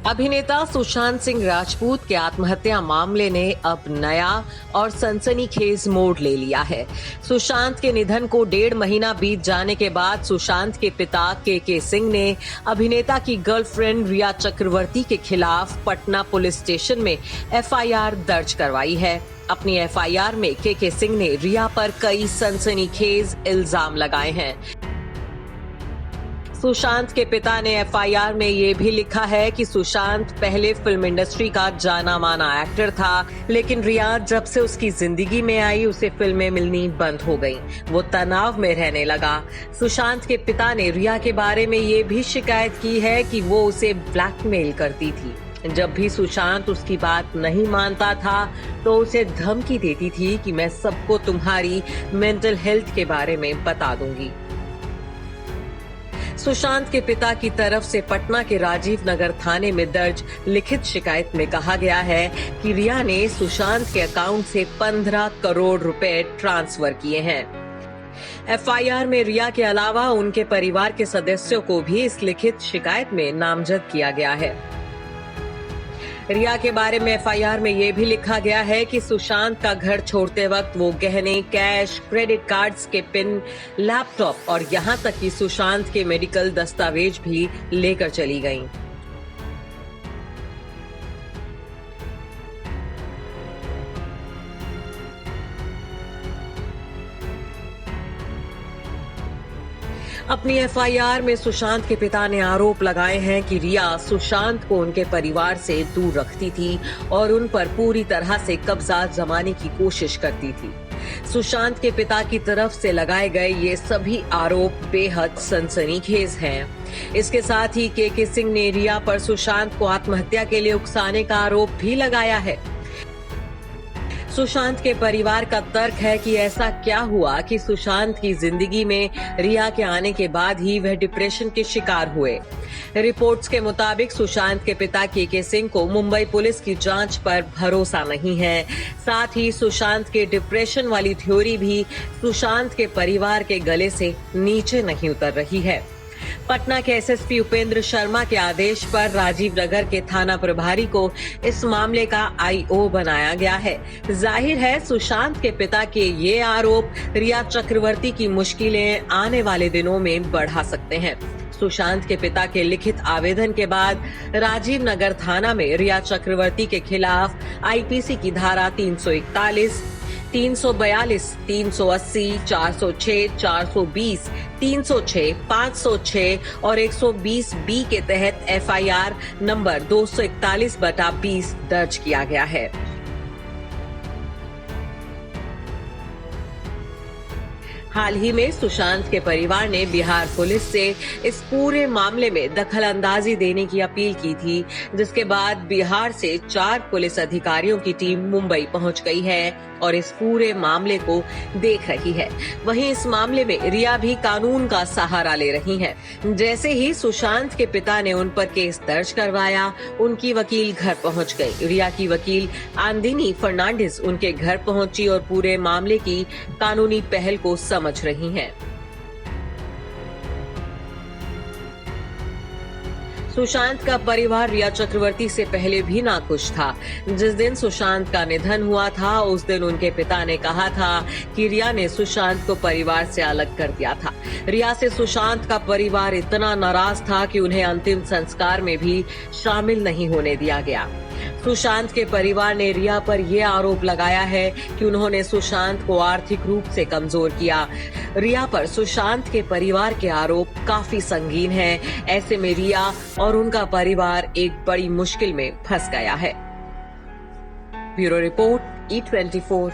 अभिनेता सुशांत सिंह राजपूत के आत्महत्या मामले ने अब नया और सनसनीखेज मोड़ ले लिया है। सुशांत के निधन को 1.5 महीना बीत जाने के बाद सुशांत के पिता के सिंह ने अभिनेता की गर्लफ्रेंड रिया चक्रवर्ती के खिलाफ पटना पुलिस स्टेशन में एफआईआर दर्ज करवाई है। अपनी एफआईआर में के सिंह ने रिया पर कई सनसनीखेज इल्जाम लगाए हैं। सुशांत के पिता ने एफआईआर में ये भी लिखा है कि सुशांत पहले फिल्म इंडस्ट्री का जाना माना एक्टर था, लेकिन रिया जब से उसकी जिंदगी में आई उसे फिल्में मिलनी बंद हो गईं। वो तनाव में रहने लगा। सुशांत के पिता ने रिया के बारे में ये भी शिकायत की है कि वो उसे ब्लैकमेल करती थी। जब भी सुशांत उसकी बात नहीं मानता था तो उसे धमकी देती थी कि मैं सबको तुम्हारी मेंटल हेल्थ के बारे में बता दूंगी। सुशांत के पिता की तरफ से पटना के राजीव नगर थाने में दर्ज लिखित शिकायत में कहा गया है कि रिया ने सुशांत के अकाउंट से 15 करोड़ रुपए ट्रांसफर किए हैं। एफआईआर में रिया के अलावा उनके परिवार के सदस्यों को भी इस लिखित शिकायत में नामजद किया गया है। रिया के बारे में एफआईआर में यह भी लिखा गया है कि सुशांत का घर छोड़ते वक्त वो गहने, कैश, क्रेडिट कार्ड्स के पिन, लैपटॉप और यहां तक कि सुशांत के मेडिकल दस्तावेज भी लेकर चली गईं। अपनी एफआईआर में सुशांत के पिता ने आरोप लगाए हैं कि रिया सुशांत को उनके परिवार से दूर रखती थी और उन पर पूरी तरह से कब्जा जमाने की कोशिश करती थी। सुशांत के पिता की तरफ से लगाए गए ये सभी आरोप बेहद सनसनीखेज हैं। इसके साथ ही के सिंह ने रिया पर सुशांत को आत्महत्या के लिए उकसाने का आरोप भी लगाया है। सुशांत के परिवार का तर्क है कि ऐसा क्या हुआ कि सुशांत की जिंदगी में रिया के आने के बाद ही वह डिप्रेशन के शिकार हुए। रिपोर्ट्स के मुताबिक सुशांत के पिता के सिंह को मुंबई पुलिस की जांच पर भरोसा नहीं है। साथ ही सुशांत के डिप्रेशन वाली थ्योरी भी सुशांत के परिवार के गले से नीचे नहीं उतर रही है। पटना के एसएसपी उपेंद्र शर्मा के आदेश पर राजीव नगर के थाना प्रभारी को इस मामले का आईओ बनाया गया है। जाहिर है सुशांत के पिता के ये आरोप रिया चक्रवर्ती की मुश्किलें आने वाले दिनों में बढ़ा सकते हैं। सुशांत के पिता के लिखित आवेदन के बाद राजीव नगर थाना में रिया चक्रवर्ती के खिलाफ आईपीसी की धारा 341, 342, 380, 406, 420, 306, 506 और 120 बी के तहत एफआईआर नंबर 241/20 दर्ज किया गया है। हाल ही में सुशांत के परिवार ने बिहार पुलिस से इस पूरे मामले में दखलंदाजी देने की अपील की थी, जिसके बाद बिहार से 4 पुलिस अधिकारियों की टीम मुंबई पहुंच गई है और इस पूरे मामले को देख रही है। वहीं इस मामले में रिया भी कानून का सहारा ले रही हैं। जैसे ही सुशांत के पिता ने उन पर केस दर्ज करवाया, उनकी वकील घर पहुंच गई। रिया की वकील आंदिनी फर्नांडिस उनके घर पहुंची और पूरे मामले की कानूनी पहल को समझ रही हैं। सुशांत का परिवार रिया चक्रवर्ती से पहले भी नाखुश था। जिस दिन सुशांत का निधन हुआ था उस दिन उनके पिता ने कहा था कि रिया ने सुशांत को परिवार से अलग कर दिया था। रिया से सुशांत का परिवार इतना नाराज था कि उन्हें अंतिम संस्कार में भी शामिल नहीं होने दिया गया। सुशांत के परिवार ने रिया पर यह आरोप लगाया है कि उन्होंने सुशांत को आर्थिक रूप से कमजोर किया। रिया पर सुशांत के परिवार के आरोप काफी संगीन हैं। ऐसे में रिया और उनका परिवार एक बड़ी मुश्किल में फंस गया है। Bureau report E24।